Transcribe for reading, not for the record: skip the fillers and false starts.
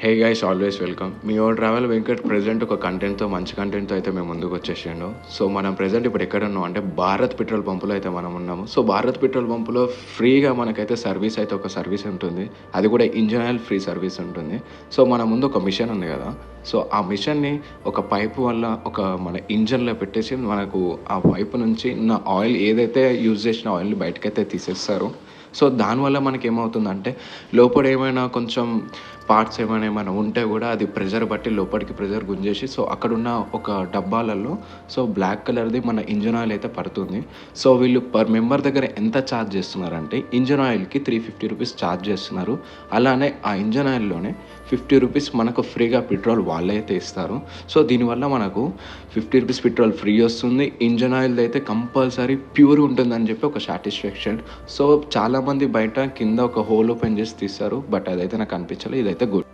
హే guys, always welcome. మీ ఓ travel Venkat present ఒక కంటెంట్తో మంచి కంటెంట్తో అయితే మేము ముందుకు వచ్చేసిండు. సో మనం ప్రెజెంట్ ఇప్పుడు ఎక్కడ ఉన్నాం అంటే భారత్ పెట్రోల్ పంపులో అయితే మనం ఉన్నాము. సో భారత్ పెట్రోల్ పంపులో ఫ్రీగా మనకైతే సర్వీస్ అయితే ఒక సర్వీస్ ఉంటుంది. అది కూడా ఇంజిన్ ఆయిల్ ఫ్రీ సర్వీస్ ఉంటుంది. సో మన ముందు ఒక మిషన్ ఉంది కదా. సో ఆ మిషన్ని ఒక పైపు వల్ల ఒక మన ఇంజన్లో పెట్టేసి మనకు ఆ పైపు నుంచి ఉన్న ఆయిల్ ఏదైతే యూజ్ చేసిన ఆయిల్ని బయటకైతే తీసేస్తారు. సో దానివల్ల మనకి ఏమవుతుందంటే లోపల ఏమైనా కొంచెం పార్ట్స్ ఏమైనా ఉంటే కూడా అది ప్రెజర్ బట్టి లోపలికి ప్రెజర్ గుంజేసి సో అక్కడున్న ఒక డబ్బాలలో సో బ్లాక్ కలర్ది మన ఇంజన్ ఆయిల్ అయితే పడుతుంది. సో వీళ్ళు పర్ మెంబర్ దగ్గర ఎంత ఛార్జ్ చేస్తున్నారంటే ఇంజన్ ఆయిల్కి 350 రూపీస్ ఛార్జ్ చేస్తున్నారు. అలానే ఆ ఇంజన్ ఆయిల్లోనే 50 రూపీస్ మనకు ఫ్రీగా పెట్రోల్ వాళ్ళే అయితే ఇస్తారు. సో దీనివల్ల మనకు 50 రూపీస్ పెట్రోల్ ఫ్రీ వస్తుంది. ఇంజన్ ఆయిల్ అయితే కంపల్సరీ ప్యూర్ ఉంటుందని చెప్పి ఒక సాటిస్ఫాక్షన్. సో చాలామంది బయట కింద ఒక హోల్ ఓపెన్ చేసి తీస్తారు, బట్ అదైతే నాకు అనిపించలేదు. ఇదైతే గుడ్.